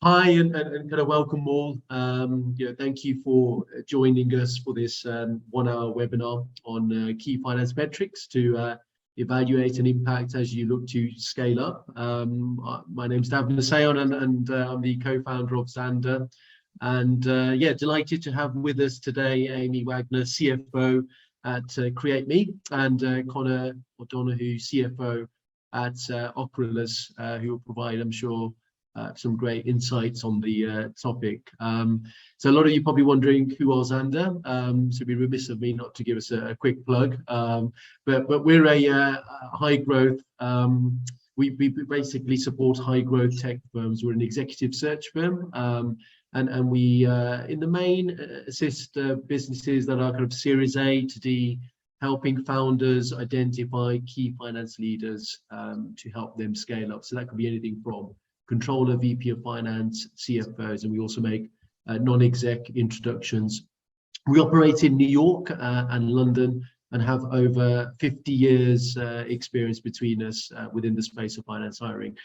Hi, and kind of welcome all. Thank you for joining us for this 1-hour webinar on key finance metrics to evaluate and impact as you look to scale up. My name is Davin Sayon, and I'm the co-founder of Xander. And delighted to have with us today Amy Wagner, CFO at CreateMe, and Conor O'Donoghue, CFO at Oculus, who will provide, I'm sure, some great insights on the topic. So a lot of you probably wondering who are Xander, so it'd be remiss of me not to give us a quick plug. But we're a high growth, we basically support high growth tech firms. We're an executive search firm, and we in the main assist businesses that are kind of Series A to D, helping founders identify key finance leaders to help them scale up. So that could be anything from controller, VP of finance, CFOs, and we also make non-exec introductions. We operate in New York and London and have over 50 years experience between us within the space of finance hiring.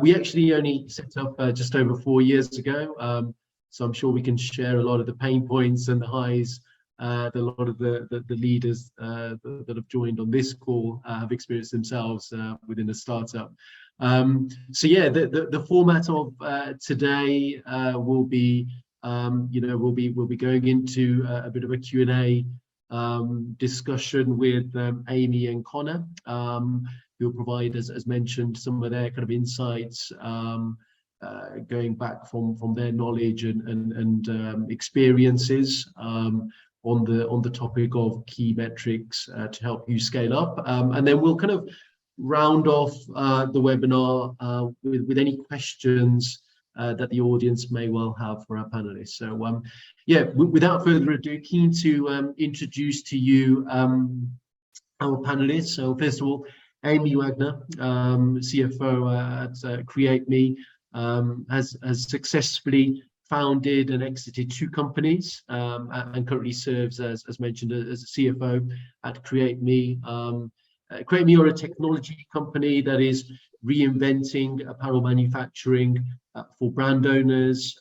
We actually only set up just over 4 years ago, so I'm sure we can share a lot of the pain points and the highs that a lot of the leaders that have joined on this call have experienced themselves within a startup. So yeah, the format of today will be, we'll be going into a bit of a Q&A discussion with Amy and Conor, who will provide, as mentioned, some of their kind of insights, going back from their knowledge and experiences on the topic of key metrics to help you scale up, and then we'll kind of round off the webinar with any questions that the audience may well have for our panelists. So without further ado, keen to introduce to you our panelists. So first of all, Amy Wagner, CFO at CreateMe, has CreateMe founded and exited 2 companies, and currently serves as mentioned as a CFO at CreateMe. CreateMe are a technology company that is reinventing apparel manufacturing for brand owners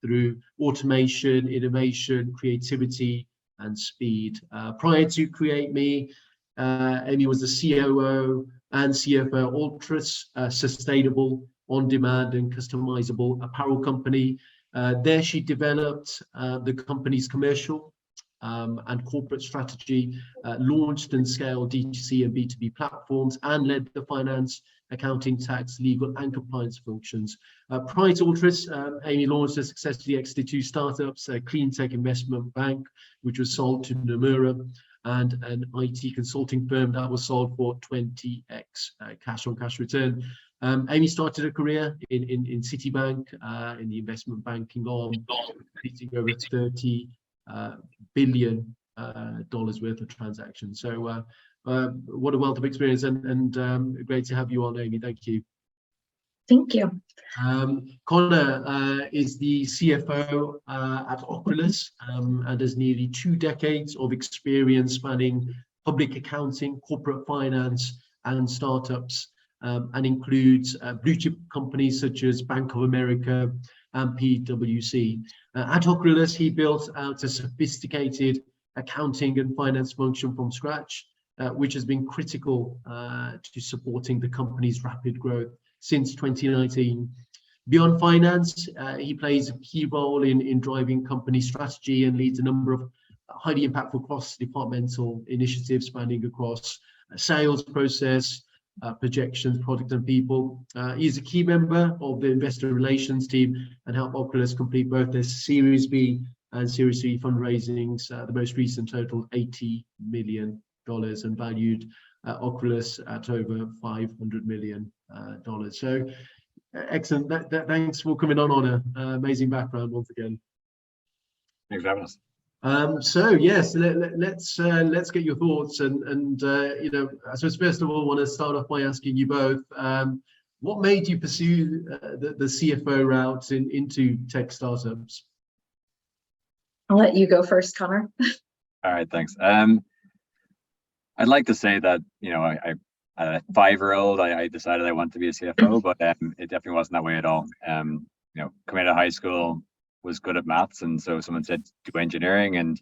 through automation, innovation, creativity, and speed. Prior to CreateMe, Amy was the COO and CFO at Ultras, sustainable, on-demand, and customizable apparel company. There she developed the company's commercial and corporate strategy, launched and scaled D2C and B2B platforms, and led the finance, accounting, tax, legal, and compliance functions. Prior to Ultras, Amy launched and successfully exited 2 startups, a clean tech investment bank, which was sold to Nomura, and an IT consulting firm that was sold for 20x cash on cash return. Amy started her career in Citibank, in the investment banking arm, completing over $30 billion worth of transactions. So what a wealth of experience, and great to have you on, Amy. Thank you. Thank you. Conor is the CFO at Oculus, and has nearly 2 decades of experience spanning public accounting, corporate finance, and startups, and includes blue chip companies such as Bank of America and PwC. At Oculus, he built out a sophisticated accounting and finance function from scratch, which has been critical to supporting the company's rapid growth since 2019. Beyond finance, he plays a key role in driving company strategy and leads a number of highly impactful cross-departmental initiatives spanning across sales process, projections, product, and people. He is a key member of the investor relations team and helped Oculus complete both their Series B and Series C fundraisings. The most recent totaled $80 million and valued Oculus at over $500 million. So excellent. Thanks for coming on, Honor. Amazing background once again. Thanks for having us. So yes, let's get your thoughts, and I suppose first of all, I want to start off by asking you both, what made you pursue the CFO route into tech startups? I'll let you go first, Conor. All right, thanks. I'd like to say that I at a 5-year-old, I decided I wanted to be a CFO, but it definitely wasn't that way at all. coming out of high school, was good at maths, and so someone said do engineering, and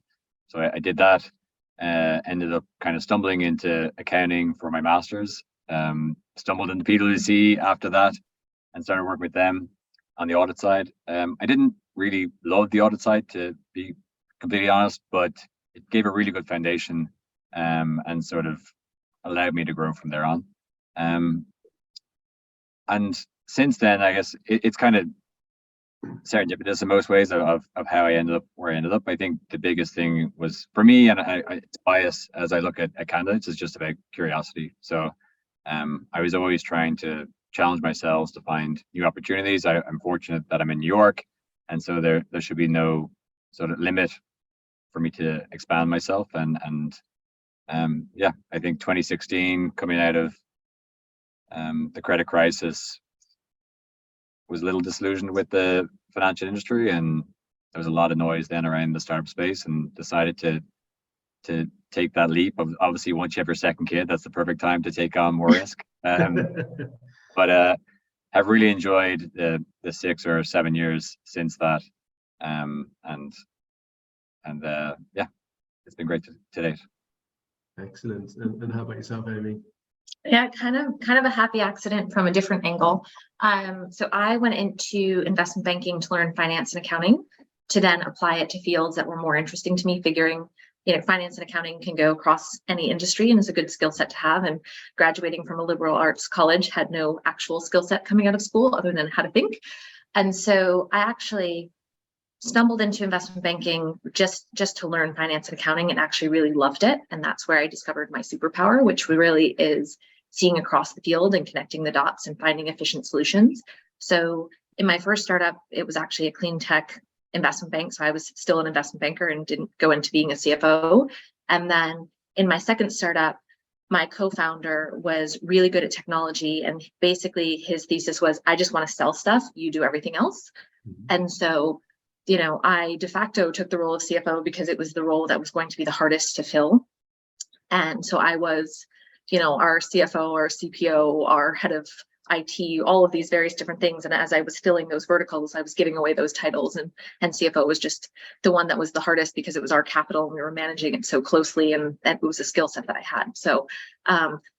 so I did that. Ended up kind of stumbling into accounting for my master's. Stumbled into PwC after that, and started working with them on the audit side. I didn't really love the audit side, to be completely honest, but it gave a really good foundation, and sort of allowed me to grow from there on. And since then, I guess it's kind of serendipitous in most ways of how I ended up where I ended up. I think the biggest thing was for me, and it's bias as I look at candidates, is just about curiosity. So I was always trying to challenge myself to find new opportunities. I'm fortunate that I'm in New York, and so there should be no sort of limit for me to expand myself. And yeah, I think 2016, coming out of the credit crisis, was a little disillusioned with the financial industry, and there was a lot of noise then around the startup space, and decided to take that leap. Obviously, once you have your second kid, that's the perfect time to take on more risk. But I've really enjoyed the 6 or 7 years since that, and yeah, it's been great to date. Excellent. And how about yourself, Amy? Yeah, kind of a happy accident from a different angle. So I went into investment banking to learn finance and accounting, to then apply it to fields that were more interesting to me, figuring, finance and accounting can go across any industry and is a good skill set to have. And graduating from a liberal arts college, had no actual skill set coming out of school other than how to think. And so I actually stumbled into investment banking just to learn finance and accounting, and actually really loved it. And that's where I discovered my superpower, which really is seeing across the field and connecting the dots and finding efficient solutions. So in my first startup, it was actually a clean tech investment bank. So I was still an investment banker and didn't go into being a CFO. And then in my second startup, my co-founder was really good at technology. And basically his thesis was, I just want to sell stuff, you do everything else. Mm-hmm. And so I de facto took the role of CFO because it was the role that was going to be the hardest to fill. And so I was, our CFO, our CPO, our head of IT, all of these various different things. And as I was filling those verticals, I was giving away those titles, and CFO was just the one that was the hardest because it was our capital and we were managing it so closely, and it was a skill set that I had. So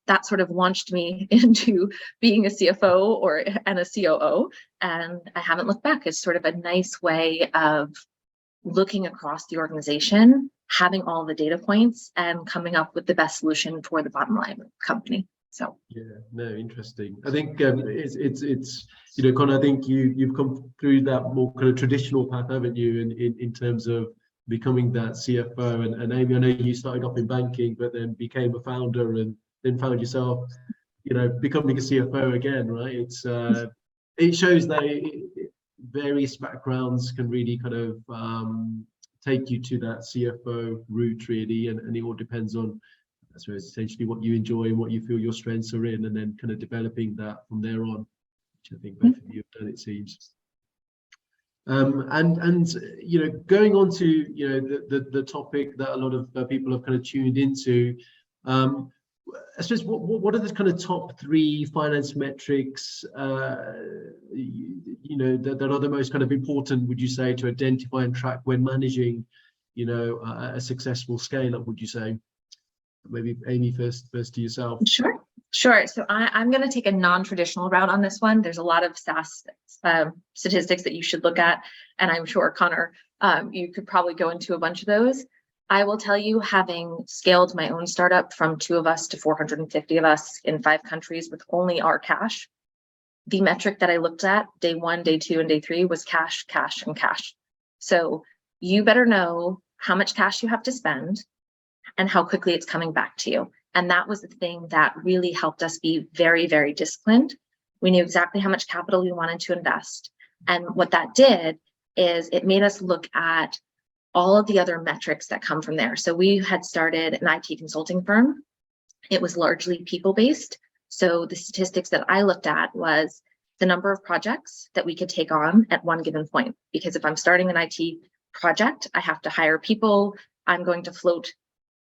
that sort of launched me into being a CFO and a COO. And I haven't looked back. It's sort of a nice way of looking across the organization, having all the data points, and coming up with the best solution for the bottom line of the company. So yeah, no, interesting. I think it's Conor, I think you've come through that more kind of traditional path, haven't you, in terms of becoming that CFO. And Amy, I know you started off in banking, but then became a founder, and then found yourself, becoming a CFO again, right? It's it shows that various backgrounds can really kind of take you to that CFO route, really, and it all depends on, I suppose, essentially what you enjoy and what you feel your strengths are in, and then kind of developing that from there on, which I think both of you have done, it seems. And going on to the topic that a lot of people have kind of tuned into, I suppose what are the kind of top 3 finance metrics that are the most kind of important, would you say, to identify and track when managing a successful scale up, would you say? Maybe Amy, first to yourself. Sure. So I'm going to take a non-traditional route on this one. There's a lot of SaaS statistics that you should look at, and I'm sure, Conor, you could probably go into a bunch of those. I will tell you, having scaled my own startup from 2 of us to 450 of us in 5 countries with only our cash, the metric that I looked at day 1, day 2, and day 3 was cash, cash, and cash. So you better know how much cash you have to spend and how quickly it's coming back to you. And that was the thing that really helped us be very, very disciplined. We knew exactly how much capital we wanted to invest. And what that did is it made us look at all of the other metrics that come from there. So we had started an IT consulting firm. It was largely people-based. So the statistics that I looked at was the number of projects that we could take on at one given point. Because if I'm starting an IT project, I have to hire people. I'm going to float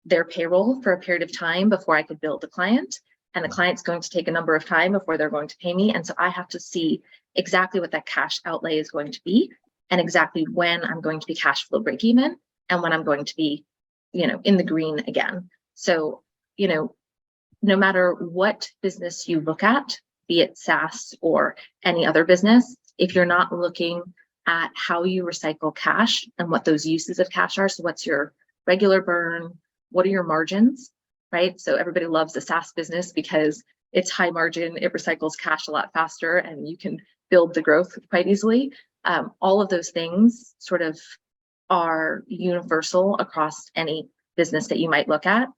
their payroll for a period of time before I could build the client. and the client's going to take a number of time before they're going to pay me. And so I have to see exactly what that cash outlay is going to be and exactly when I'm going to be cash flow break even and when I'm going to be, in the green again. So, no matter what business you look at, be it SaaS or any other business, if you're not looking at how you recycle cash and what those uses of cash are, so what's your regular burn, what are your margins, right? So everybody loves a SaaS business because it's high margin, it recycles cash a lot faster, and you can build the growth quite easily. All of those things sort of are universal across any business that you might look at.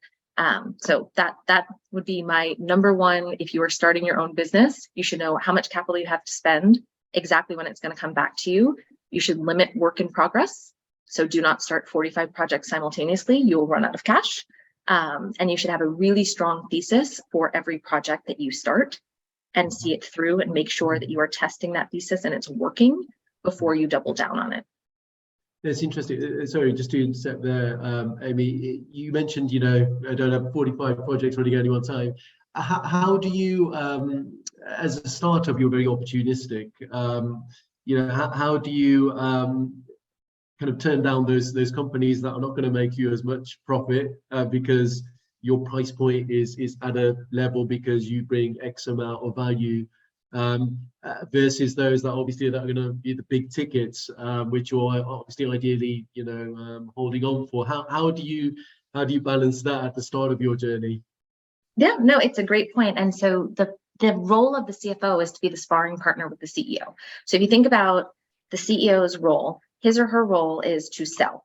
So that would be my number one. If you are starting your own business, you should know how much capital you have to spend, exactly when it's going to come back to you. You should limit work in progress. So do not start 45 projects simultaneously. You will run out of cash. And you should have a really strong thesis for every project that you start and see it through and make sure that you are testing that thesis and it's working before you double down on it. That's interesting. Sorry, just to intercept there, Amy, you mentioned, I don't have 45 projects running at any one time. How do you, as a startup, you're very opportunistic. How do you kind of turn down those companies that are not going to make you as much profit because your price point is at a level because you bring X amount of value, versus those that obviously that are going to be the big tickets, which you're obviously ideally holding on for. How do you balance that at the start of your journey? Yeah, no, it's a great point. And so the role of the CFO is to be the sparring partner with the CEO. So if you think about the CEO's role, his or her role is to sell,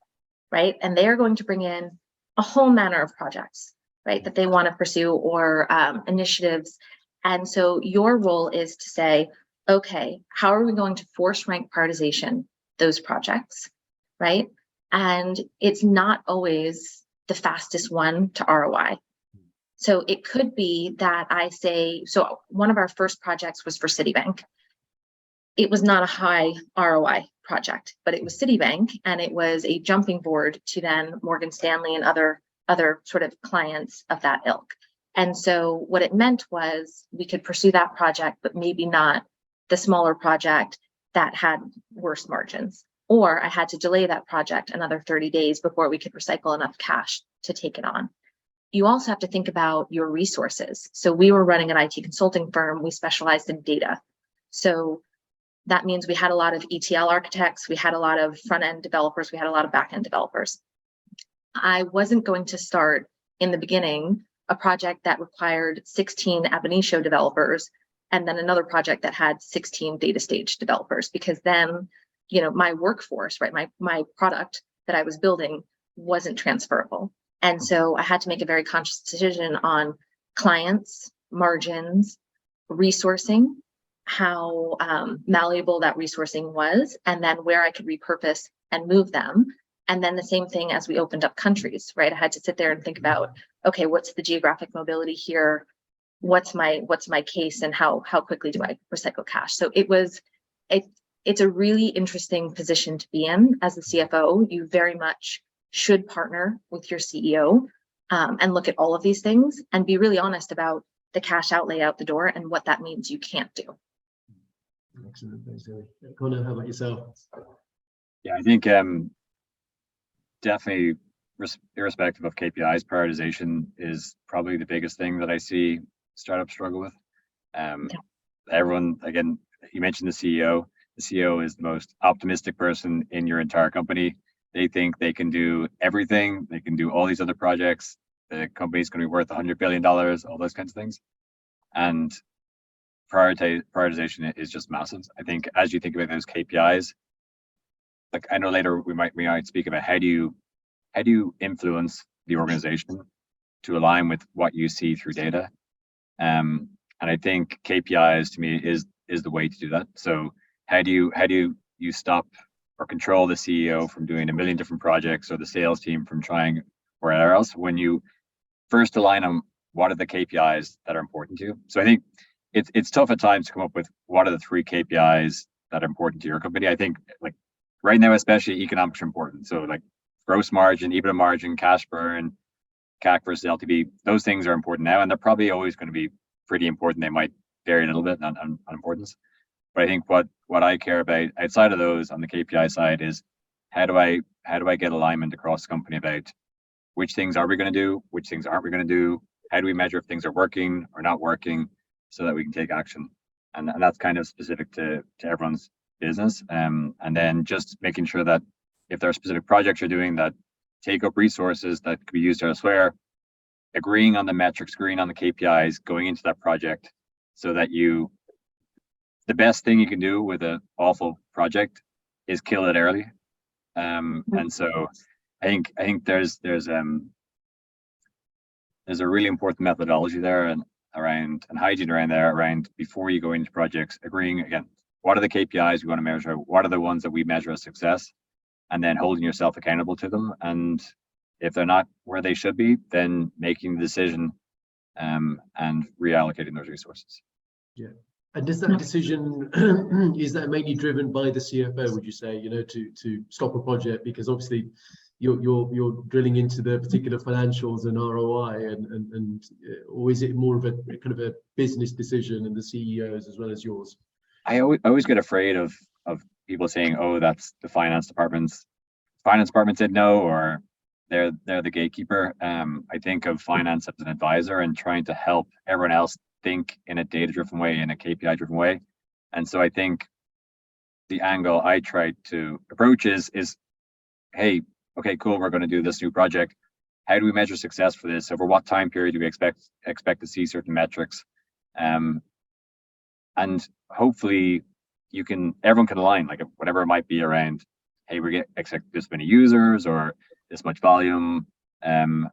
right? And they are going to bring in a whole manner of projects, right, that they want to pursue or initiatives. And so your role is to say, okay, how are we going to force rank prioritization those projects, right? And it's not always the fastest one to ROI. So it could be that I say, so one of our first projects was for Citibank. It was not a high ROI project, but it was Citibank, and it was a jumping board to then Morgan Stanley and other sort of clients of that ilk. And so what it meant was we could pursue that project, but maybe not the smaller project that had worse margins. Or I had to delay that project another 30 days before we could recycle enough cash to take it on. You also have to think about your resources. So we were running an IT consulting firm. We specialized in data. So that means we had a lot of ETL architects. We had a lot of front-end developers. We had a lot of back-end developers. I wasn't going to start in the beginning a project that required 16 ab initio developers and then another project that had 16 data stage developers, because then, my workforce, right, my product that I was building wasn't transferable. And so I had to make a very conscious decision on clients, margins, resourcing, how malleable that resourcing was, and then where I could repurpose and move them. And then the same thing as we opened up countries, right? I had to sit there and think about, okay, what's the geographic mobility here? What's my case, and how quickly do I recycle cash? So it's a really interesting position to be in as the CFO. You very much should partner with your CEO and look at all of these things and be really honest about the cash outlay out the door and what that means you can't do. Excellent. Thanks, Amy. Conor, how about yourself? Yeah, I think definitely, irrespective of KPIs, prioritization is probably the biggest thing that I see startups struggle with. Everyone, again, you mentioned the CEO. The CEO is the most optimistic person in your entire company. They think they can do everything. They can do all these other projects. The company's going to be worth $100 billion, all those kinds of things. And prioritization is just massive. I think as you think about those KPIs, like I know later we might speak about how do you influence the organization to align with what you see through data. And I think KPIs to me is the way to do that. So how do you stop or control the CEO from doing a million different projects, or the sales team from trying wherever else, when you first align on what are the KPIs that are important to you? So I think it's tough at times to come up with what are the 3 KPIs that are important to your company. I think like right now, especially, economics are important. So like gross margin, EBITDA margin, cash burn, CAC versus LTV, those things are important now, and they're probably always going to be pretty important. They might vary a little bit on importance. But I think what I care about outside of those on the KPI side is how do I get alignment across the company about which things are we going to do, which things aren't we going to do, how do we measure if things are working or not working, so that we can take action. And that's kind of specific to everyone's business. And then just making sure that if there are specific projects you're doing that take up resources that could be used elsewhere, agreeing on the metrics, agreeing on the KPIs going into that project, so that the best thing you can do with an awful project is kill it early. And so I think there's a really important methodology there and hygiene around before you go into projects, agreeing again, what are the KPIs we want to measure? What are the ones that we measure as success? And then holding yourself accountable to them. And if they're not where they should be, then making the decision and reallocating those resources. Yeah. And does that decision, is that mainly driven by the CFO, would you say, to stop a project? Because obviously you're drilling into the particular financials and ROI, and or is it more of a kind of a business decision and the CEO's as well as yours? I always get afraid of people saying, oh, that's the finance department said no, or they're the gatekeeper. I think of finance as an advisor and trying to help everyone else think in a data-driven way, in a KPI-driven way. And so I think the angle I try to approach is, hey, okay, cool, we're going to do this new project. How do we measure success for this? Over what time period do we expect to see certain metrics? And hopefully everyone can align, like whatever it might be around, hey, we expect this many users or this much volume. And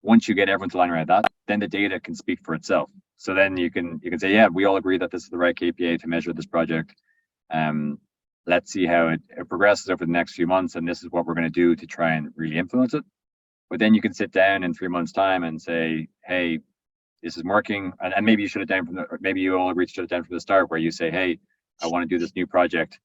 once you get everyone to align around that, then the data can speak for itself. So then you can say, yeah, we all agree that this is the right KPI to measure this project. Let's see how it progresses over the next few months, and this is what we're going to do to try and really influence it. But then you can sit down in 3 months' time and say, hey, this is working, and maybe you maybe you all agreed to shut it down from the start, where you say, hey, I want to do this new project.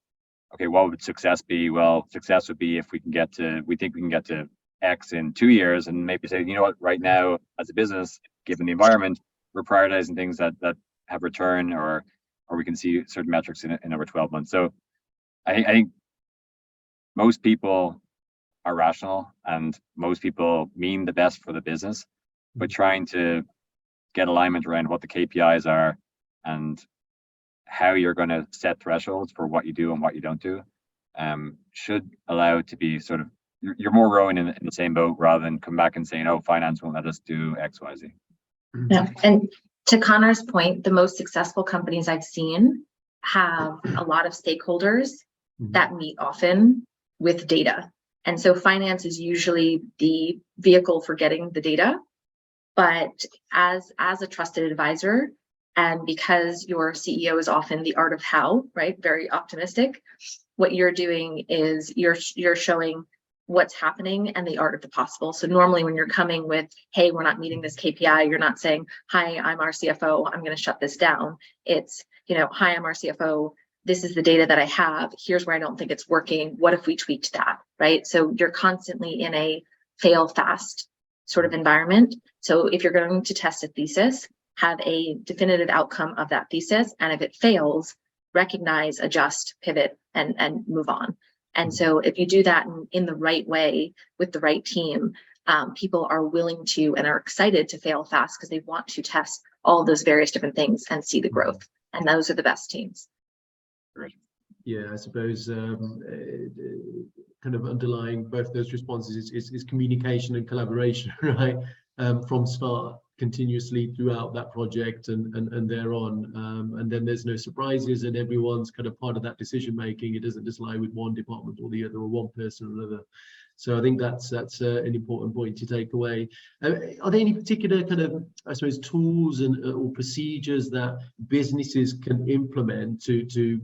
Okay, what would success be? Well, success would be if we think we can get to X in 2 years, and maybe say, you know what, right now as a business, given the environment, we're prioritizing things that have return, or we can see certain metrics in over 12 months. So I think most people are rational and most people mean the best for the business, but trying to get alignment around what the KPIs are and how you're going to set thresholds for what you do and what you don't do should allow it to be sort of, you're more rowing in the same boat rather than come back and saying, oh, finance won't let us do X, Y, Z. Yeah. And to Conor's point, the most successful companies I've seen have a lot of stakeholders that meet often with data. And so finance is usually the vehicle for getting the data. But as a trusted advisor, and because your CEO is often the art of how, right? Very optimistic. What you're doing is you're showing what's happening and the art of the possible. So normally when you're coming with, hey, we're not meeting this KPI, you're not saying, hi, I'm our CFO, I'm going to shut this down. It's, hi, I'm our CFO. This is the data that I have. Here's where I don't think it's working. What if we tweaked that, right? So you're constantly in a fail fast sort of environment. So if you're going to test a thesis, have a definitive outcome of that thesis. And if it fails, recognize, adjust, pivot, and move on. And so if you do that in the right way with the right team, people are willing to and are excited to fail fast because they want to test all of those various different things and see the growth. And those are the best teams. Yeah, I suppose kind of underlying both those responses is communication and collaboration, right? From start, continuously throughout that project and thereon, and then there's no surprises and everyone's kind of part of that decision making. It doesn't just lie with one department or the other, or one person or another. So I think that's an important point to take away. Are there any particular kind of, I suppose, tools or procedures that businesses can implement to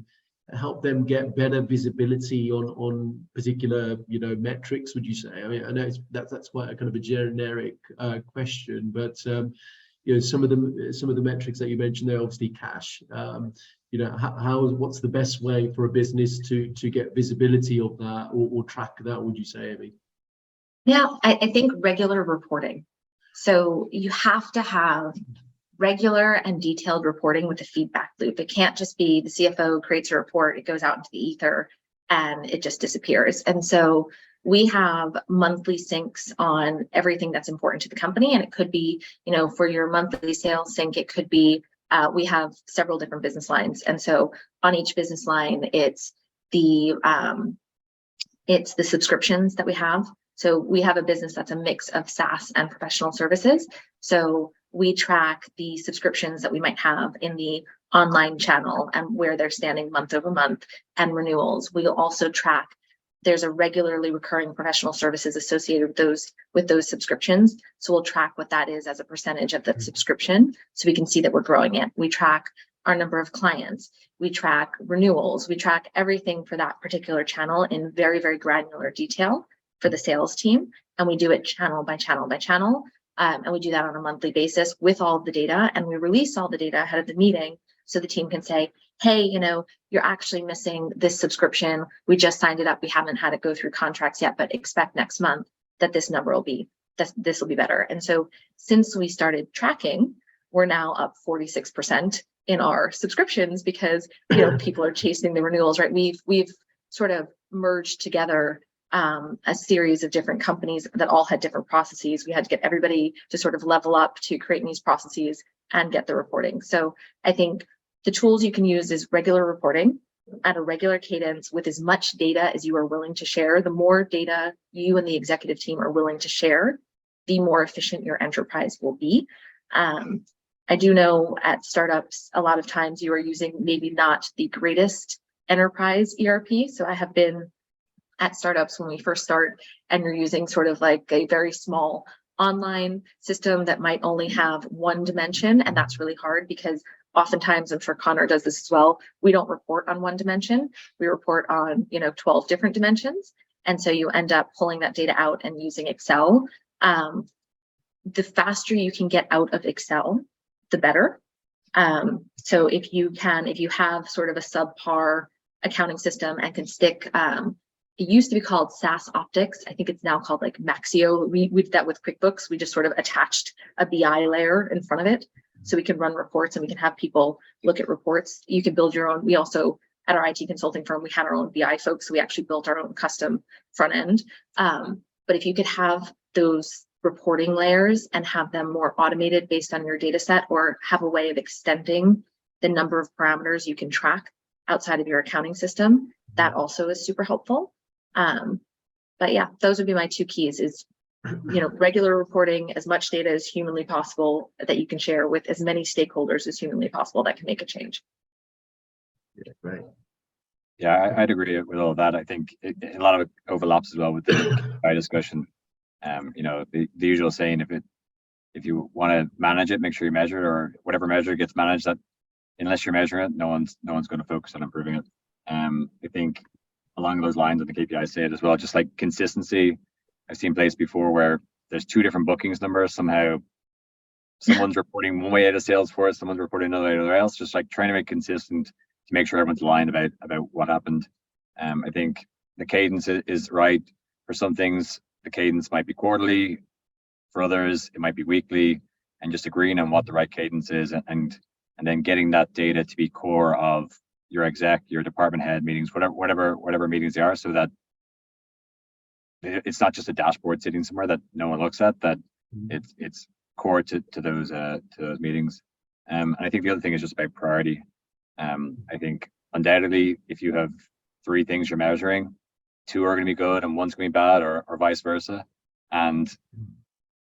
help them get better visibility on particular metrics, would you say? I mean, I know that's quite a kind of a generic question, but some of the metrics that you mentioned there, obviously cash. What's the best way for a business to get visibility of that or track that, would you say, Amy? Yeah, I think regular reporting. So you have to have regular and detailed reporting with a feedback loop. It can't just be the CFO creates a report, it goes out into the ether, and it just disappears. And so we have monthly syncs on everything that's important to the company. And it could be, for your monthly sales sync, it could be, we have several different business lines. And so on each business line, it's the subscriptions that we have. So we have a business that's a mix of SaaS and professional services. So we track the subscriptions that we might have in the online channel and where they're standing month over month, and renewals. We'll also track, there's a regularly recurring professional services associated with those subscriptions. So we'll track what that is as a percentage of that subscription, so we can see that we're growing it. We track our number of clients, we track renewals, we track everything for that particular channel in very, very granular detail for the sales team. And we do it channel by channel by channel. And we do that on a monthly basis with all of the data, and we release all the data ahead of the meeting, so the team can say, hey, you're actually missing this subscription. We just signed it up. We haven't had it go through contracts yet, but expect next month that this number will be, this will be better. And so since we started tracking, we're now up 46% in our subscriptions, because people are chasing the renewals, right? We've sort of merged together a series of different companies that all had different processes. We had to get everybody to sort of level up to create these processes and get the reporting. So I think the tools you can use is regular reporting at a regular cadence with as much data as you are willing to share. The more data you and the executive team are willing to share, the more efficient your enterprise will be. I do know at startups, a lot of times you are using maybe not the greatest enterprise ERP. So I have been at startups when we first start, and you're using sort of like a very small online system that might only have one dimension. And that's really hard, because oftentimes, I'm sure Conor does this as well, we don't report on one dimension. We report on, 12 different dimensions. And so you end up pulling that data out and using Excel. The faster you can get out of Excel, the better. So if you have sort of a subpar accounting system and can stick, it used to be called SaaS Optics. I think it's now called like Maxio. We did that with QuickBooks. We just sort of attached a BI layer in front of it, so we can run reports and we can have people look at reports. You can build your own. We also, at our IT consulting firm, we had our own BI folks, so we actually built our own custom front end. But if you could have those reporting layers and have them more automated based on your data set, or have a way of extending the number of parameters you can track outside of your accounting system, that also is super helpful. But yeah, those would be my two keys: is, regular reporting, as much data as humanly possible that you can share with as many stakeholders as humanly possible that can make a change. Yeah, great. Yeah, I'd agree with all of that. I think a lot of it overlaps as well with the KPI discussion. The usual saying, if you want to manage it, make sure you measure it, or whatever measure gets managed, that unless you're measuring it, no one's going to focus on improving it. I think along those lines, and the KPIs say it as well, just like consistency. I've seen places before where there's two different bookings numbers. Somehow someone's reporting one way out of Salesforce, someone's reporting another way else, just like trying to make consistent to make sure everyone's aligned about what happened. I think the cadence is right. For some things, the cadence might be quarterly. For others, it might be weekly, and just agreeing on what the right cadence is, and then getting that data to be core of your exec, your department head meetings, whatever meetings they are, so that it's not just a dashboard sitting somewhere that no one looks at, that it's core to those meetings. And I think the other thing is just about priority. I think undoubtedly, if you have 3 things you're measuring, 2 are going to be good and 1's going to be bad, or vice versa. And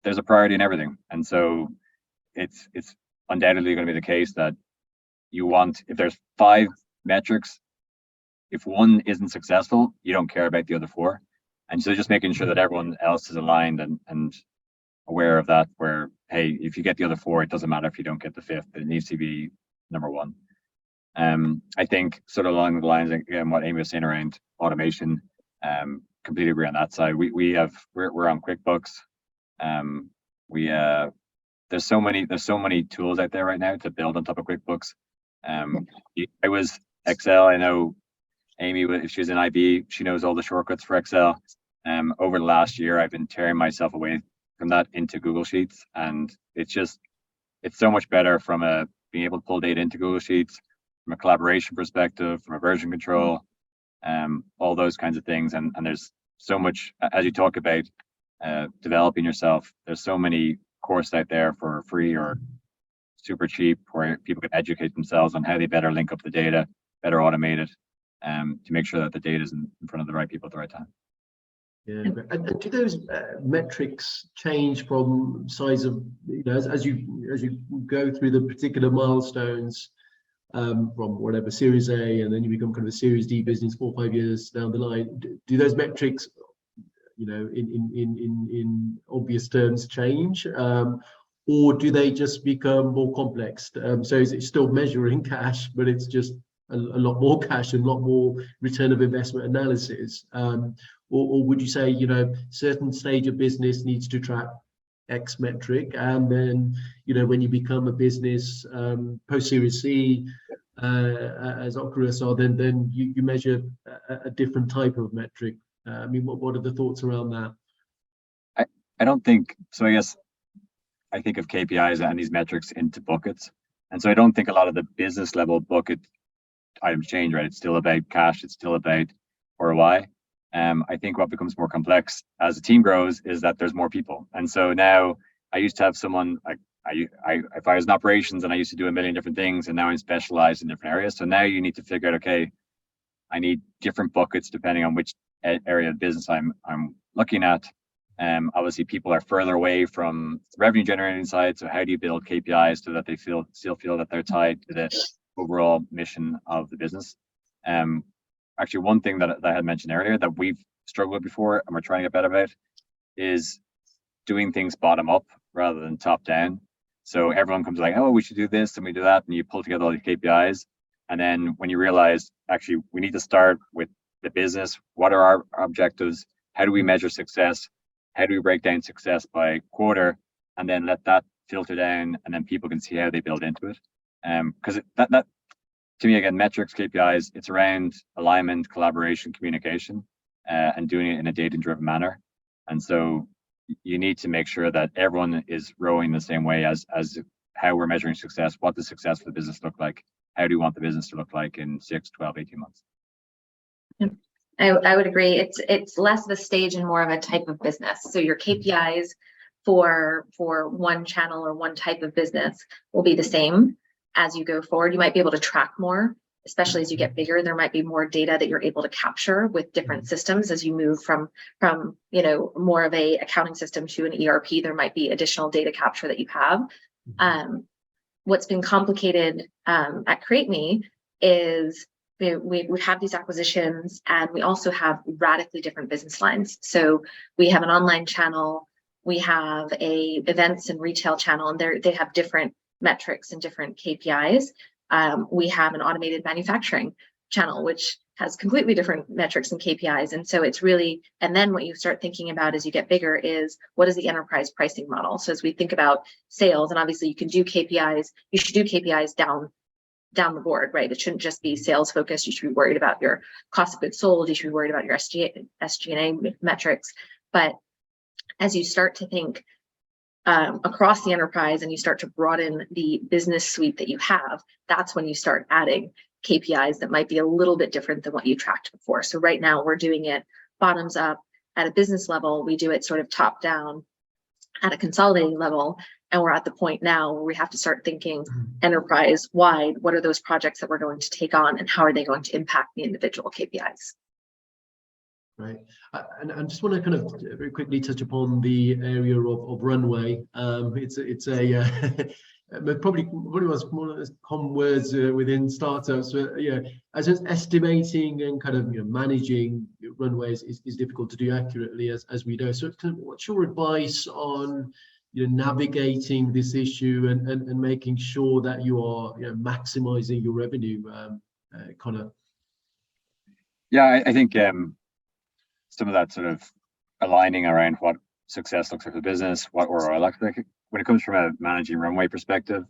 there's a priority in everything. And so it's undoubtedly going to be the case that you want, if there's 5 metrics, if 1 isn't successful, you don't care about the other 4. And so just making sure that everyone else is aligned and aware of that, where, hey, if you get the other 4, it doesn't matter if you don't get the 5th, it needs to be number 1. I think sort of along the lines, again, what Amy was saying around automation, completely agree on that side. We're on QuickBooks. There's so many tools out there right now to build on top of QuickBooks. I was Excel. I know Amy, if she was in IB, she knows all the shortcuts for Excel. Over the last year, I've been tearing myself away from that into Google Sheets, and it's just it's so much better from a being able to pull data into Google Sheets, from a collaboration perspective, from a version control, all those kinds of things. And there's so much, as you talk about developing yourself, there's so many courses out there for free or super cheap where people can educate themselves on how they better link up the data, better automate it, to make sure that the data is in front of the right people at the right time. Yeah, and do those metrics change from size of, as you go through the particular milestones, from whatever Series A, and then you become kind of a Series D business 4 or 5 years down the line? Do those metrics, in obvious terms, change, or do they just become more complex? So is it still measuring cash, but it's just a lot more cash and a lot more return of investment analysis? Or would you say, certain stage of business needs to track X metric, and then, when you become a business post Series C, as Oculus are, then you measure a different type of metric? I mean, what are the thoughts around that? I don't think so. I guess I think of KPIs and these metrics into buckets, and so I don't think a lot of the business level bucket items change. Right? It's still about cash. It's still about ROI. I think what becomes more complex as the team grows is that there's more people. And so now I used to have someone like if I was in operations and I used to do a million different things, and now I'm specialized in different areas. So now you need to figure out, okay, I need different buckets depending on which area of business I'm looking at. Obviously people are further away from the revenue generating side. So how do you build KPIs so that they still feel that they're tied to the overall mission of the business? Actually, one thing that I had mentioned earlier that we've struggled with before and we're trying to get better about is doing things bottom up rather than top down. So everyone comes like, oh, we should do this and we do that, and you pull together all these KPIs. And then when you realize, actually, we need to start with the business. What are our objectives? How do we measure success? How do we break down success by quarter? And then let that filter down, and then people can see how they build into it. Because that to me, again, metrics, KPIs, it's around alignment, collaboration, communication, and doing it in a data-driven manner. And so you need to make sure that everyone is rowing the same way as how we're measuring success. What does success for the business look like? How do you want the business to look like in 6, 12, 18 months? I would agree. It's less of a stage and more of a type of business. So your KPIs for one channel or one type of business will be the same as you go forward. You might be able to track more, especially as you get bigger. There might be more data that you're able to capture with different systems as you move from more of a accounting system to an ERP. There might be additional data capture that you have. What's been complicated at CreateMe is we have these acquisitions, and we also have radically different business lines. So we have an online channel, we have a events and retail channel, and they have different metrics and different KPIs. We have an automated manufacturing channel, which has completely different metrics and KPIs. And so it's really, and then what you start thinking about as you get bigger is, what is the enterprise pricing model? So as we think about sales, and obviously you can do KPIs, you should do KPIs down the board, right? It shouldn't just be sales focused. You should be worried about your cost of goods sold. You should be worried about your SG&A metrics. But as you start to think across the enterprise and you start to broaden the business suite that you have, that's when you start adding KPIs that might be a little bit different than what you tracked before. So right now we're doing it bottoms up at a business level. We do it sort of top down at a consolidating level. And we're at the point now where we have to start thinking enterprise wide. What are those projects that we're going to take on, and how are they going to impact the individual KPIs? Right. And I just want to kind of very quickly touch upon the area of runway. It's a probably one of the common words within startups. As estimating and kind of managing runways is difficult to do accurately, as we know. So what's your advice on navigating this issue and making sure that you are maximizing your revenue, Conor? Yeah, I think some of that sort of aligning around what success looks like for the business, what ROI looks like. When it comes from a managing runway perspective,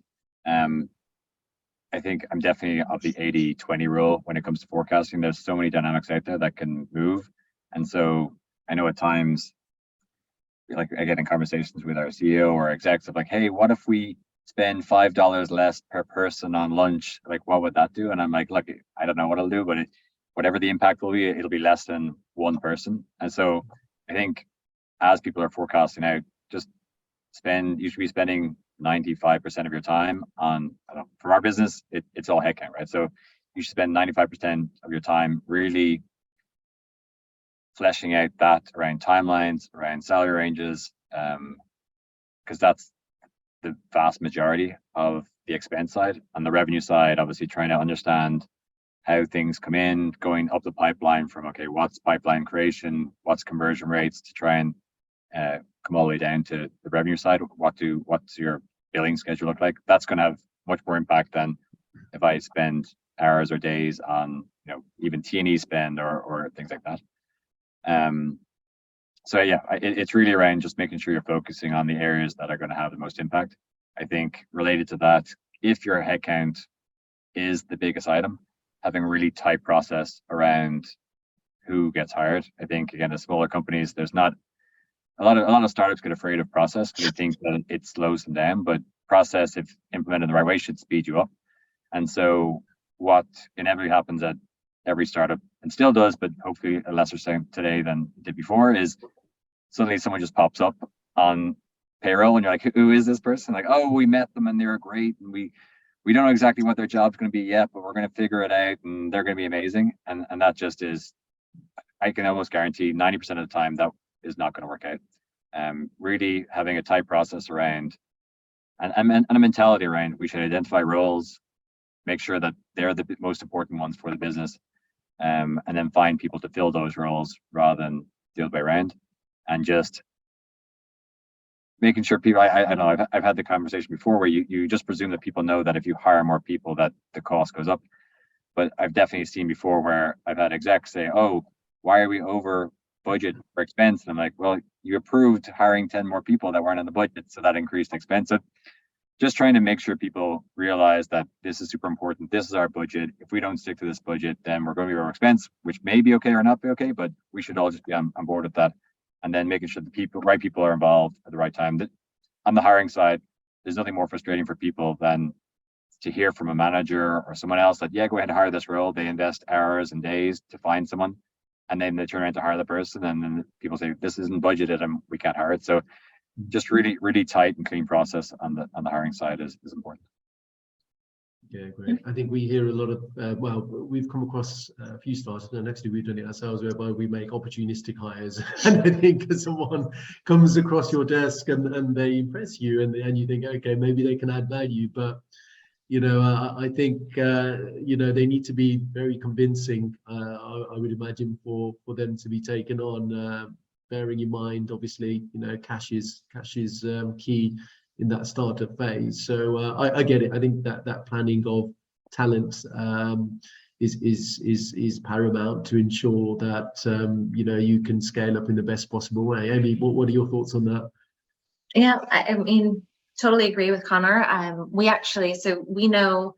I think I'm definitely of the 80-20 rule when it comes to forecasting. There's so many dynamics out there that can move. And so I know at times, like I get in conversations with our CEO or execs of like, hey, what if we spend $5 less per person on lunch, like what would that do? And I'm like, look, I don't know what it'll do, but whatever the impact will be, it'll be less than one person. And so I think as people are forecasting out, just you should be spending 95% of your time on, I don't know, from our business, it's all headcount, right? So you should spend 95% of your time really fleshing out that around timelines, around salary ranges, because that's the vast majority of the expense side. On the revenue side, obviously trying to understand how things come in, going up the pipeline from, okay, what's pipeline creation, what's conversion rates, to try and come all the way down to the revenue side. What's your billing schedule look like? That's going to have much more impact than if I spend hours or days on, even T&E spend or things like that. So yeah, it's really around just making sure you're focusing on the areas that are going to have the most impact. I think related to that, if your headcount is the biggest item, having a really tight process around who gets hired. I think, again, as smaller companies, there's not a lot of startups get afraid of process because they think that it slows them down, but process, if implemented the right way, should speed you up. And so what inevitably happens at every startup, and still does, but hopefully a lesser extent today than it did before, is suddenly someone just pops up on payroll and you're like, who is this person? Like, oh, we met them and they were great, and we don't know exactly what their job's going to be yet, but we're going to figure it out and they're going to be amazing. And that just is, I can almost guarantee 90% of the time that is not going to work out. Really having a tight process around and a mentality around, we should identify roles, make sure that they're the most important ones for the business, and then find people to fill those roles rather than the other way around. And just making sure people, I don't know, I've had the conversation before where you just presume that people know that if you hire more people that the cost goes up. But I've definitely seen before where I've had execs say, oh, why are we over budget for expense? And I'm like, well, you approved hiring 10 more people that weren't in the budget, so that increased expense. So just trying to make sure people realize that this is super important. This is our budget. If we don't stick to this budget, then we're going to be over expense, which may be okay or not be okay, but we should all just be on board with that. And then making sure the right people are involved at the right time. On the hiring side, there's nothing more frustrating for people than to hear from a manager or someone else that, yeah, go ahead and hire this role. They invest hours and days to find someone, and then they turn around to hire the person, and then people say, this isn't budgeted and we can't hire it. So just really, really tight and clean process on the hiring side is important. Yeah, great. I think we hear a lot of, we've come across a few startups, and actually we've done it ourselves, whereby we make opportunistic hires. And I think as someone comes across your desk and they impress you, and you think, okay, maybe they can add value, but I think they need to be very convincing. I would imagine for them to be taken on. Bearing in mind, obviously, cash is key in that startup phase. So I get it. I think that planning of talent is paramount to ensure that you can scale up in the best possible way. Amy, what are your thoughts on that? Yeah, I mean, totally agree with Conor. We know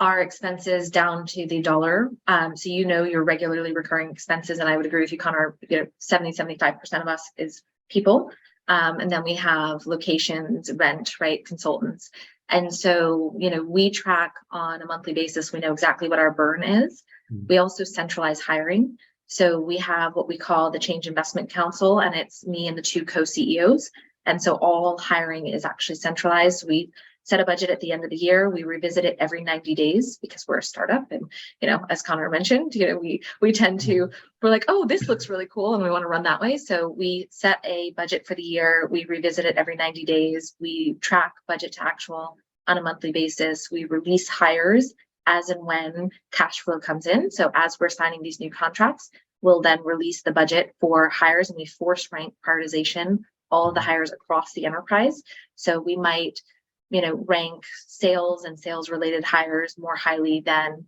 our expenses down to the dollar. So your regularly recurring expenses, and I would agree with you, Conor, 70-75% of us is people. And then we have locations, rent, right, consultants. And so, we track on a monthly basis. We know exactly what our burn is. We also centralize hiring. So we have what we call the Change Investment Council, and it's me and the two co-CEOs. And so all hiring is actually centralized. We set a budget at the end of the year. We revisit it every 90 days because we're a startup. And, as Conor mentioned, we tend to, we're like, oh, this looks really cool, and we want to run that way. So we set a budget for the year. We revisit it every 90 days. We track budget to actual on a monthly basis. We release hires as and when cash flow comes in. So as we're signing these new contracts, we'll then release the budget for hires, and we force rank prioritization all of the hires across the enterprise. So we might rank sales and sales related hires more highly than,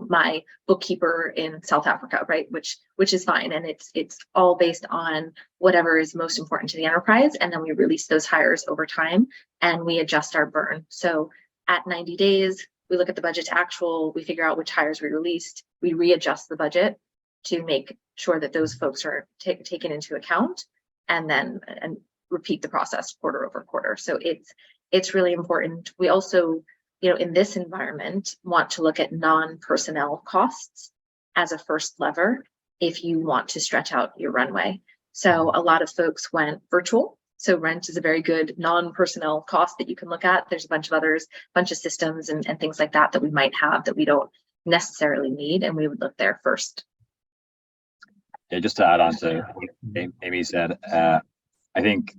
my bookkeeper in South Africa, right? Which is fine. And it's all based on whatever is most important to the enterprise. And then we release those hires over time and we adjust our burn. So at 90 days, we look at the budget to actual, we figure out which hires we released, we readjust the budget to make sure that those folks are taken into account, and then repeat the process quarter over quarter. So it's really important. We also, in this environment, want to look at non-personnel costs as a first lever if you want to stretch out your runway. So a lot of folks went virtual. So rent is a very good non-personnel cost that you can look at. There's a bunch of others, bunch of systems and things like that we might have that we don't necessarily need, and we would look there first. Yeah, just to add on to what Amy said, I think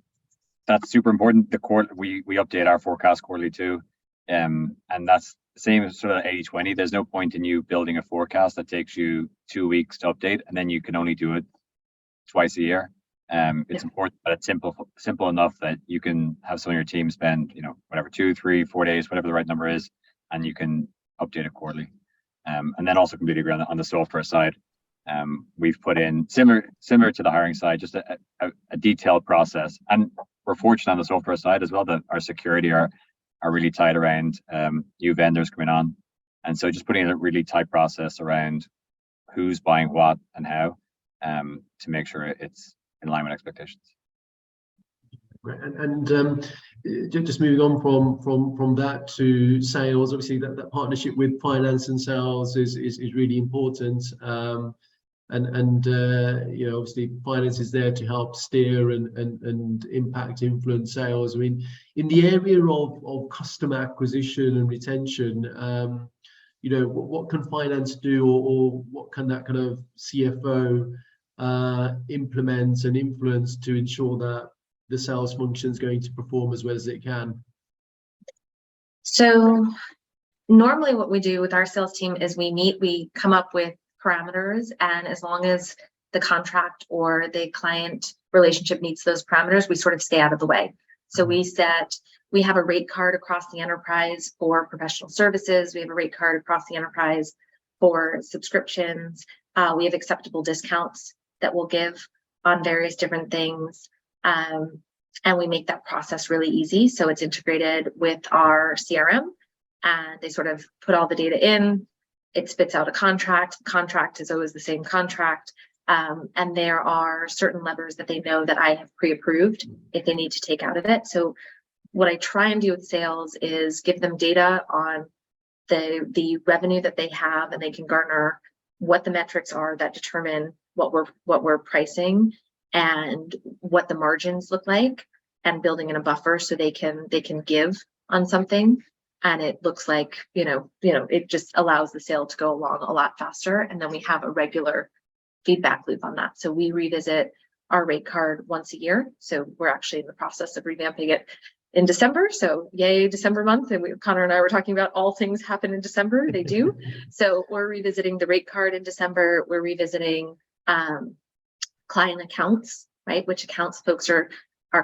that's super important. We update our forecast quarterly too, and that's the same as sort of 80-20. There's no point in you building a forecast that takes you 2 weeks to update, and then you can only do it twice a year. It's important that it's simple enough that you can have some of your team spend, whatever, 2, 3, 4 days, whatever the right number is, and you can update it quarterly. And then also completely agree on the software side. We've put in similar to the hiring side, just a detailed process, and we're fortunate on the software side as well that our security are really tight around new vendors coming on, and so just putting in a really tight process around who's buying what and how, to make sure it's in line with expectations. And just moving on from that to sales, obviously that partnership with finance and sales is really important. Obviously finance is there to help steer and impact, influence sales. I mean, in the area of customer acquisition and retention, what can finance do, or what can that kind of CFO implement and influence to ensure that the sales function is going to perform as well as it can? So normally what we do with our sales team is we come up with parameters, and as long as the contract or the client relationship meets those parameters, we sort of stay out of the way. So we have a rate card across the enterprise for professional services. We have a rate card across the enterprise for subscriptions. We have acceptable discounts that we'll give on various different things. And we make that process really easy. So it's integrated with our CRM, and they sort of put all the data in. It spits out a contract. The contract is always the same contract. And there are certain levers that they know that I have pre-approved if they need to take out of it. So what I try and do with sales is give them data on the revenue that they have, and they can garner what the metrics are that determine what we're pricing and what the margins look like, and building in a buffer so they can give on something. And it looks like, it just allows the sale to go along a lot faster. And then we have a regular feedback loop on that. So we revisit our rate card once a year. So we're actually in the process of revamping it in December. So yay, December month. And Conor and I were talking about all things happen in December. They do. So we're revisiting the rate card in December. We're revisiting client accounts, right? Which accounts folks are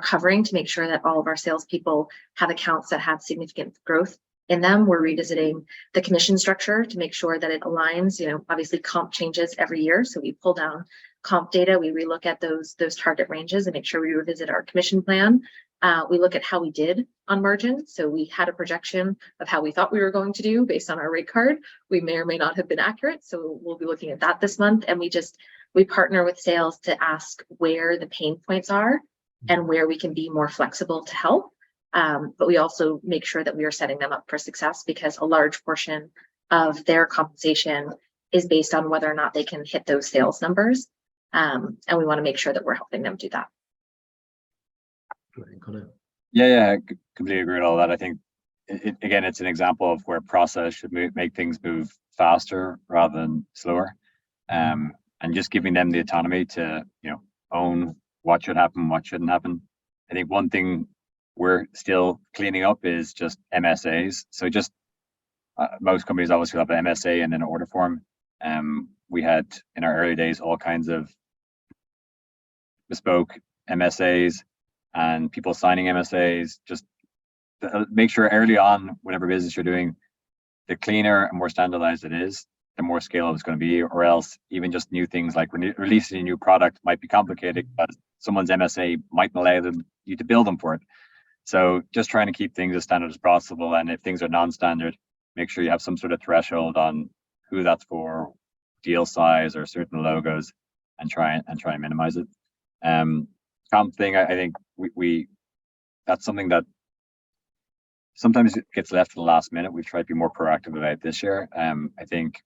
covering, to make sure that all of our salespeople have accounts that have significant growth in them. We're revisiting the commission structure to make sure that it aligns. Obviously comp changes every year. So we pull down comp data. We relook at those target ranges and make sure we revisit our commission plan. We look at how we did on margin. So we had a projection of how we thought we were going to do based on our rate card. We may or may not have been accurate. So we'll be looking at that this month. And we partner with sales to ask where the pain points are and where we can be more flexible to help. But we also make sure that we are setting them up for success, because a large portion of their compensation is based on whether or not they can hit those sales numbers. And we want to make sure that we're helping them do that. Yeah, completely agree with all that. I think, it's an example of where process should make things move faster rather than slower. And just giving them the autonomy to, own what should happen, what shouldn't happen. I think one thing we're still cleaning up is just MSAs. So just most companies obviously have an MSA and then an order form. We had in our early days all kinds of bespoke MSAs and people signing MSAs. Just make sure early on, whatever business you're doing, the cleaner and more standardized it is, the more scalable it's going to be. Or else even just new things like releasing a new product might be complicated, but someone's MSA might allow you to build them for it. So just trying to keep things as standard as possible. And if things are non-standard, make sure you have some sort of threshold on who that's for, deal size or certain logos, and try and minimize it. Comp thing, I think we that's something that sometimes it gets left to the last minute. We've tried to be more proactive about it this year. I think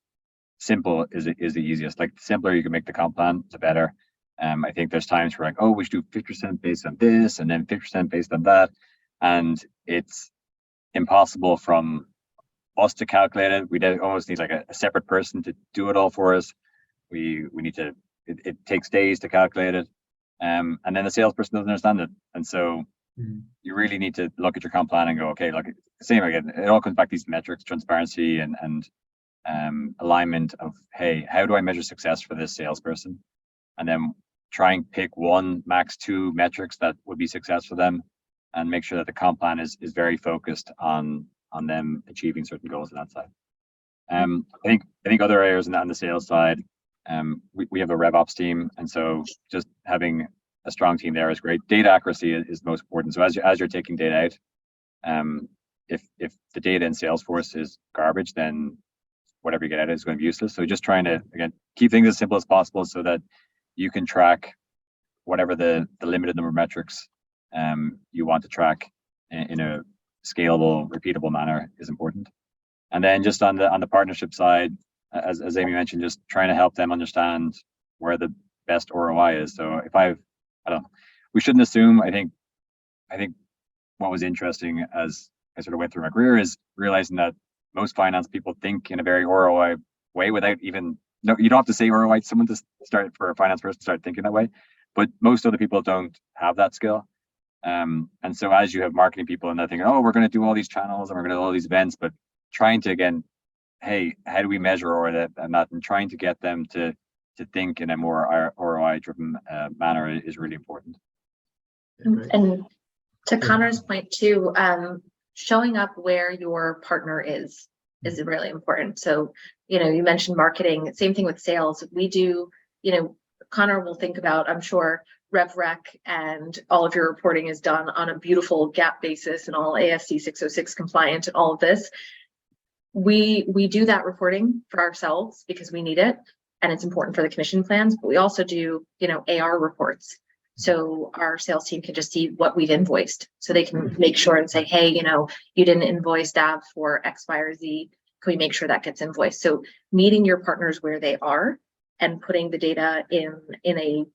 simple is the easiest. Like, the simpler you can make the comp plan, the better. I think there's times where, like, oh, we should do 50% based on this and then 50% based on that, and it's impossible from us to calculate it. We almost need like a separate person to do it all for us. We need to. It takes days to calculate it, and then the salesperson doesn't understand it, and so you really need to look at your comp plan and go, okay, like, same again. It all comes back to these metrics, transparency, and alignment of, hey, how do I measure success for this salesperson, and then try and pick one, max two metrics that would be success for them, and make sure that the comp plan is very focused on them achieving certain goals on that side. I think other areas on the sales side, we have a RevOps team, and so just having a strong team there is great. Data accuracy is most important. So as you're taking data out, if the data in Salesforce is garbage, then whatever you get out of it is going to be useless. So just trying to, again, keep things as simple as possible so that you can track whatever the limited number of metrics you want to track in a scalable, repeatable manner is important. And then just on the partnership side, as Amy mentioned, just trying to help them understand where the best ROI is. So if I don't know, we shouldn't assume. I think what was interesting as I sort of went through my career is realizing that most finance people think in a very ROI way without even, no, you don't have to say ROI to someone to start, for a finance person to start thinking that way, but most other people don't have that skill. And so as you have marketing people and they're thinking, oh, we're going to do all these channels and we're going to do all these events, but trying to, again, hey, how do we measure ROI and that, and trying to get them to think in a more ROI driven manner is really important. And to Conor's point too, showing up where your partner is really important. So, you mentioned marketing, same thing with sales. We do, Conor will think about, I'm sure, RevRec and all of your reporting is done on a beautiful GAAP basis and all ASC 606 compliant and all of this. We do that reporting for ourselves because we need it and it's important for the commission plans, but we also do, AR reports. So our sales team can just see what we've invoiced. So they can make sure and say, hey, you didn't invoice DAV for X, Y, or Z. Can we make sure that gets invoiced? So meeting your partners where they are and putting the data in a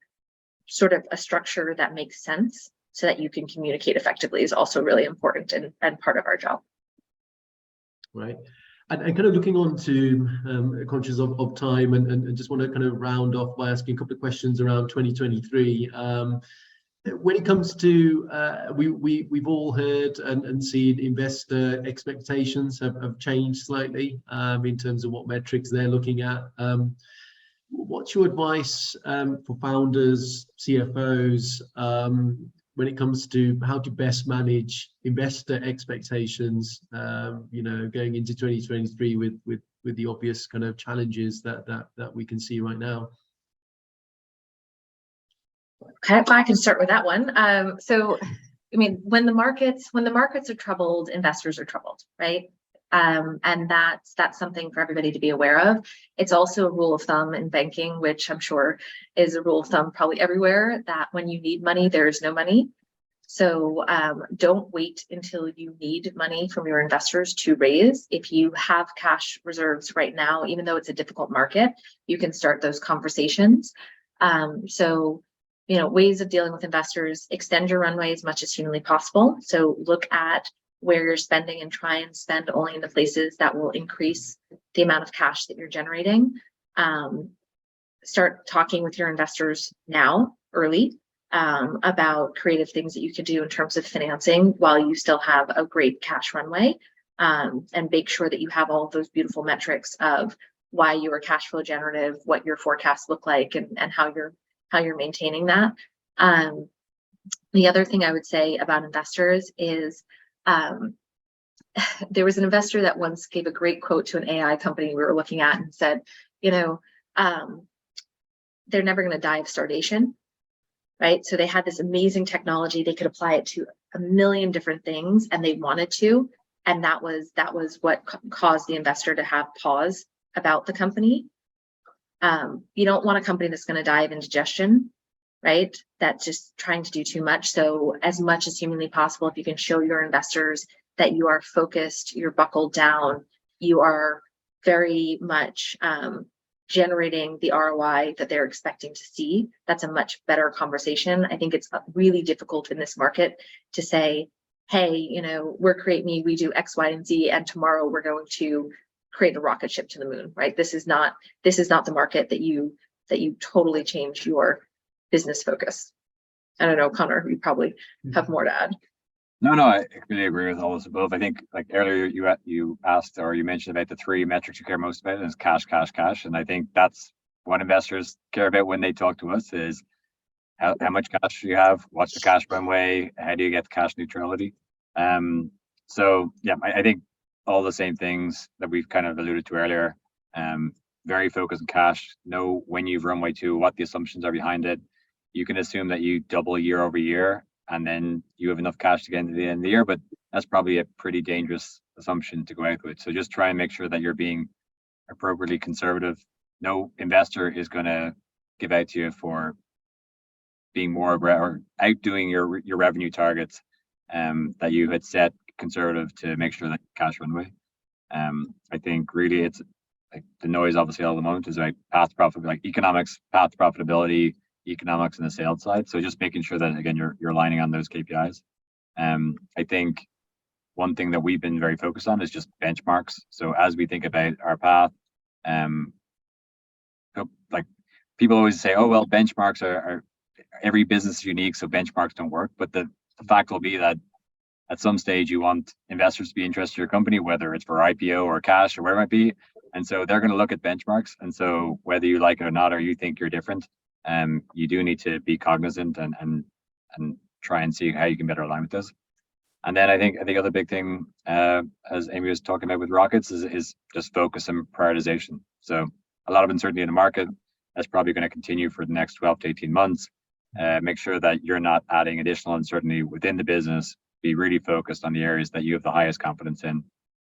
sort of a structure that makes sense so that you can communicate effectively is also really important and part of our job. Right. And kind of looking on to conscious of time and just want to kind of round off by asking a couple of questions around 2023. When it comes to, we've all heard and seen investor expectations have changed slightly in terms of what metrics they're looking at. What's your advice for founders, CFOs, when it comes to how to best manage investor expectations, going into 2023 with the obvious kind of challenges that we can see right now? Okay, I can start with that one. So, when the markets are troubled, investors are troubled, right? And that's something for everybody to be aware of. It's also a rule of thumb in banking, which I'm sure is a rule of thumb probably everywhere, that when you need money, there is no money. So don't wait until you need money from your investors to raise. If you have cash reserves right now, even though it's a difficult market, you can start those conversations. So, ways of dealing with investors: extend your runway as much as humanly possible. So look at where you're spending and try and spend only in the places that will increase the amount of cash that you're generating. Start talking with your investors now, early, about creative things that you could do in terms of financing while you still have a great cash runway, and make sure that you have all of those beautiful metrics of why you are cash flow generative, what your forecasts look like, and how you're maintaining that. The other thing I would say about investors is, there was an investor that once gave a great quote to an AI company we were looking at and said, they're never going to die of starvation, right? So they had this amazing technology. They could apply it to a million different things and they wanted to. And that was what caused the investor to have pause about the company. You don't want a company that's going to die of indigestion, right? That's just trying to do too much. So as much as humanly possible, if you can show your investors that you are focused, you're buckled down, you are very much generating the ROI that they're expecting to see, that's a much better conversation. I think it's really difficult in this market to say, hey, you know, we're Create Me, we do X, Y, and Z, and tomorrow we're going to create a rocket ship to the moon, right? This is not the market that you totally change your business focus. I don't know, Conor, you probably have more to add. No, I completely agree with all this above. I think like earlier you asked or you mentioned about the 3 metrics you care most about, and it's cash, cash, cash. And I think that's what investors care about when they talk to us is how much cash you have, what's the cash runway, how do you get to cash neutrality? So yeah, I think all the same things that we've kind of alluded to earlier. Very focused on cash, know when you've runway to, what the assumptions are behind it. You can assume that you double year over year and then you have enough cash to get into the end of the year, but that's probably a pretty dangerous assumption to go out with. So just try and make sure that you're being appropriately conservative. No investor is going to give out to you for being more aggressive or outdoing your revenue targets that you had set conservative to make sure that cash runway. I think really it's like the noise obviously all the moment is like path to profit, like economics, path to profitability, economics and the sales side. So just making sure that again you're aligning on those KPIs. I think one thing that we've been very focused on is just benchmarks. So as we think about our path, like people always say, oh well, benchmarks are every business is unique, so benchmarks don't work. But the fact will be that at some stage you want investors to be interested in your company, whether it's for IPO or cash or where it might be. And so they're going to look at benchmarks. And so whether you like it or not, or you think you're different, you do need to be cognizant and try and see how you can better align with this. And then I think the other big thing, as Amy was talking about with rockets, is just focus and prioritization. So a lot of uncertainty in the market. That's probably going to continue for the next 12 to 18 months. Make sure that you're not adding additional uncertainty within the business. Be really focused on the areas that you have the highest confidence in.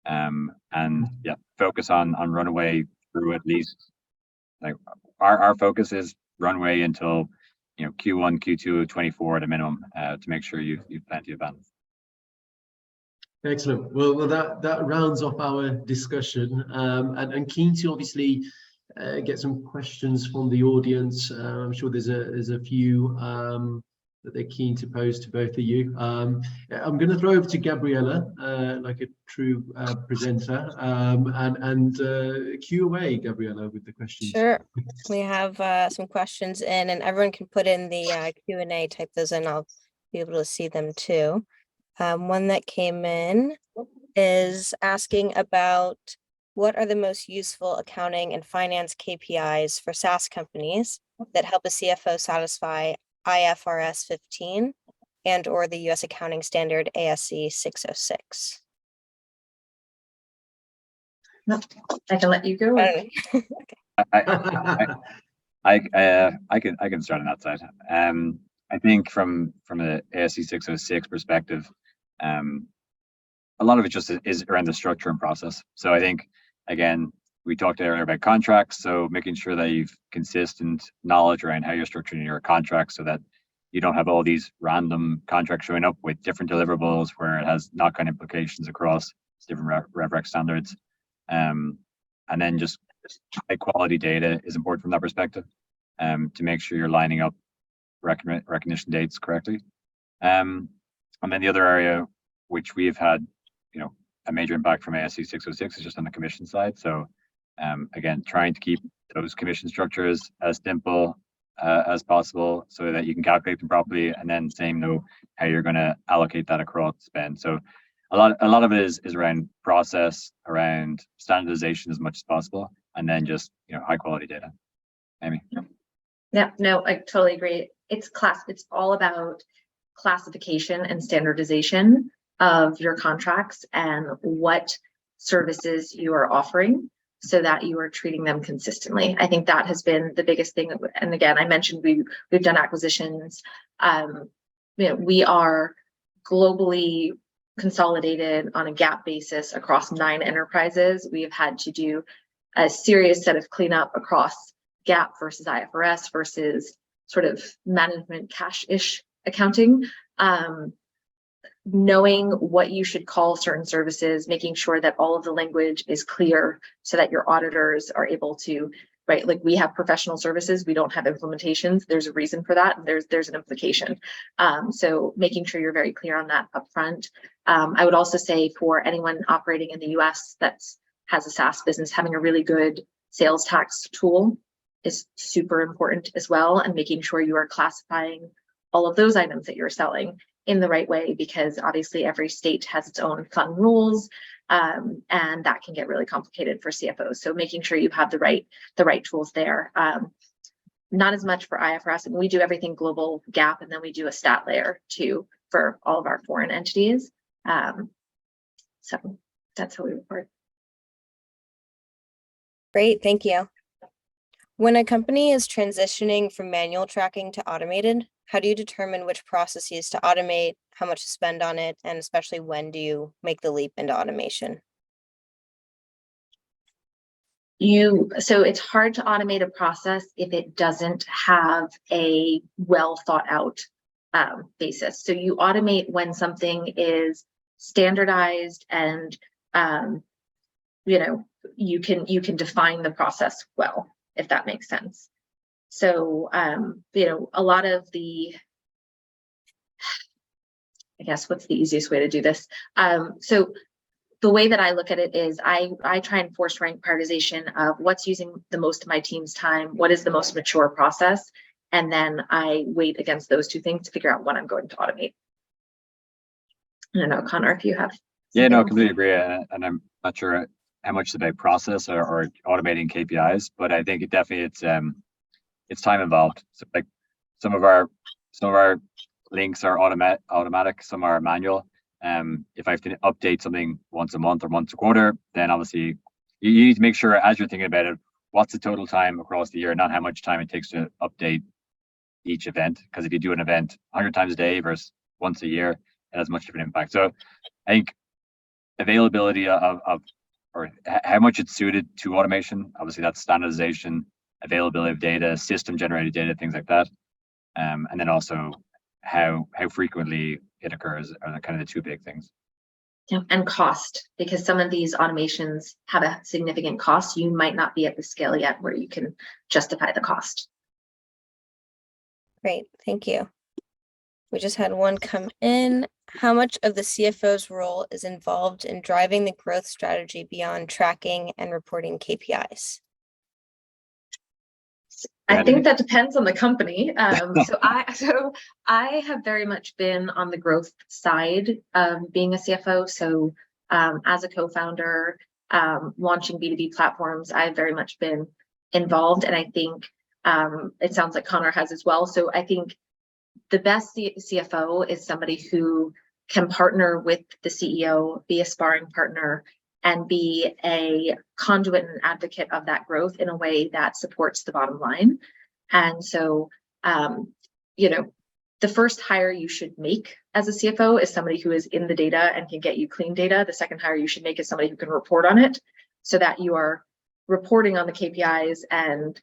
And yeah, focus on runway through at least, like our focus is runway until, you know, Q1, Q2 of 24 at a minimum, to make sure you've plenty of balance. Excellent. Well, that rounds off our discussion, and keen to obviously get some questions from the audience. I'm sure there's a few that they're keen to pose to both of you. I'm going to throw over to Gabriella, like a true presenter, and cue away, Gabriella, with the questions. Sure. We have some questions in, and everyone can put in the Q&A, type those in. I'll be able to see them too. One that came in is asking about what are the most useful accounting and finance KPIs for SaaS companies that help a CFO satisfy IFRS 15 and or the US accounting standard ASC 606. No, I can let you go. Okay. I can start on that side. I think from the ASC 606 perspective, a lot of it just is around the structure and process. So I think, again, we talked earlier about contracts, so making sure that you've consistent knowledge around how you're structuring your contracts so that you don't have all these random contracts showing up with different deliverables where it has knock-on implications across different rev rec standards. And then just high quality data is important from that perspective, to make sure you're lining up recognition dates correctly. And then the other area which we've had, a major impact from ASC 606 is just on the commission side. So again, trying to keep those commission structures as simple as possible so that you can calculate them properly, and then know how you're going to allocate that across spend. So a lot of it is around process, around standardization as much as possible, and then just high quality data. Amy. Yeah, no, I totally agree. It's all about classification and standardization of your contracts and what services you are offering so that you are treating them consistently. I think that has been the biggest thing. And again, I mentioned we've done acquisitions. We are globally consolidated on a GAAP basis across 9 enterprises. We have had to do a serious set of cleanup across GAAP versus IFRS versus sort of management cash-ish accounting. knowing what you should call certain services, making sure that all of the language is clear so that your auditors are able to, right? Like we have professional services, we don't have implementations. There's a reason for that. And there's an implication. So making sure you're very clear on that upfront. I would also say for anyone operating in the US that has a SaaS business, having a really good sales tax tool is super important as well. And making sure you are classifying all of those items that you're selling in the right way, because obviously every state has its own fun rules, and that can get really complicated for CFOs. So making sure you have the right tools there. Not as much for IFRS, and we do everything global GAAP, and then we do a stat layer too for all of our foreign entities. So that's how we report. Great, thank you. When a company is transitioning from manual tracking to automated, how do you determine which processes to automate, how much to spend on it, and especially when do you make the leap into automation? So it's hard to automate a process if it doesn't have a well thought out basis. So you automate when something is standardized and you can define the process well, if that makes sense. So, a lot of the, I guess, what's the easiest way to do this? So the way that I look at it is I try and force rank prioritization of what's using the most of my team's time, what is the most mature process, and then I weight against those two things to figure out what I'm going to automate. I don't know, Connor, if you have. Yeah, no, I completely agree. And I'm not sure how much it's about process or automating KPIs, but I think it's time involved. So like some of our links are automatic, some are manual. If I have to update something once a month or once a quarter, then obviously you need to make sure as you're thinking about it, what's the total time across the year, not how much time it takes to update each event. Because if you do an event 100 times a day versus once a year, it has much different impact. So I think availability or how much it's suited to automation, obviously that's standardization, availability of data, system generated data, things like that. And then also how frequently it occurs are kind of the two big things. Yeah, and cost, because some of these automations have a significant cost. You might not be at the scale yet where you can justify the cost. Great, thank you. We just had one come in. How much of the CFO's role is involved in driving the growth strategy beyond tracking and reporting KPIs? I think that depends on the company. So I have very much been on the growth side of being a CFO. So as a co-founder, launching B2B platforms, I've very much been involved. And I think it sounds like Connor has as well. So I think the best CFO is somebody who can partner with the CEO, be a sparring partner, and be a conduit and advocate of that growth in a way that supports the bottom line. And so, the first hire you should make as a CFO is somebody who is in the data and can get you clean data. The second hire you should make is somebody who can report on it so that you are reporting on the KPIs and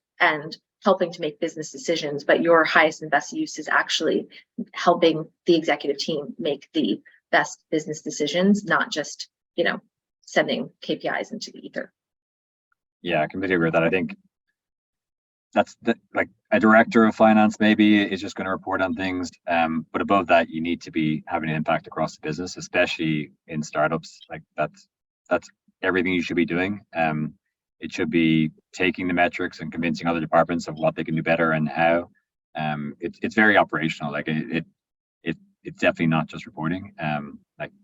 helping to make business decisions, but your highest and best use is actually helping the executive team make the best business decisions, not just, sending KPIs into the ether. Yeah, I completely agree with that. I think that's like a director of finance maybe is just going to report on things, but above that, you need to be having an impact across the business, especially in startups. Like that's everything you should be doing. It should be taking the metrics and convincing other departments of what they can do better and how. It's very operational. Like it's definitely not just reporting.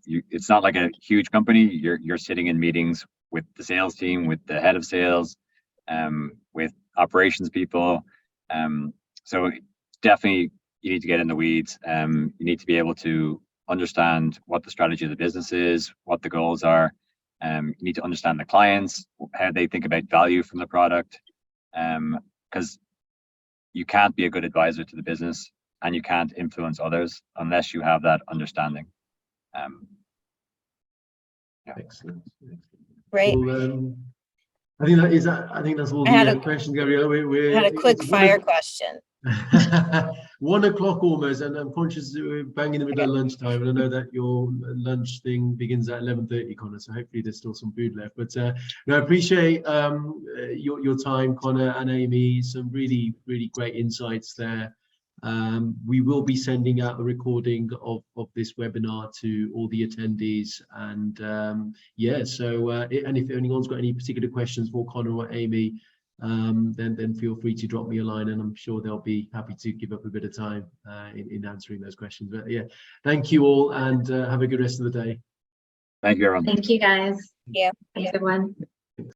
It's not like a huge company. You're sitting in meetings with the sales team, with the head of sales, with operations people. So definitely you need to get in the weeds. You need to be able to understand what the strategy of the business is, what the goals are. You need to understand the clients, how they think about value from the product, because you can't be a good advisor to the business and you can't influence others unless you have that understanding. Yeah. Excellent. Great. Well, I think that's all the questions, Gabriella. I had a quick fire question. 1 o'clock almost, and I'm conscious that we're bang in the middle of lunchtime, and I know that your lunch thing begins at 11:30, Conor, so hopefully there's still some food left. But no, I appreciate your time, Conor and Amy. Some really great insights there. We will be sending out a recording of this webinar to all the attendees, and yeah, so and if anyone's got any particular questions for Conor or Amy, then feel free to drop me a line, and I'm sure they'll be happy to give up a bit of time in answering those questions. But yeah, thank you all, and have a good rest of the day. Thank you, everyone. Thank you, guys. Yeah. Thanks, everyone.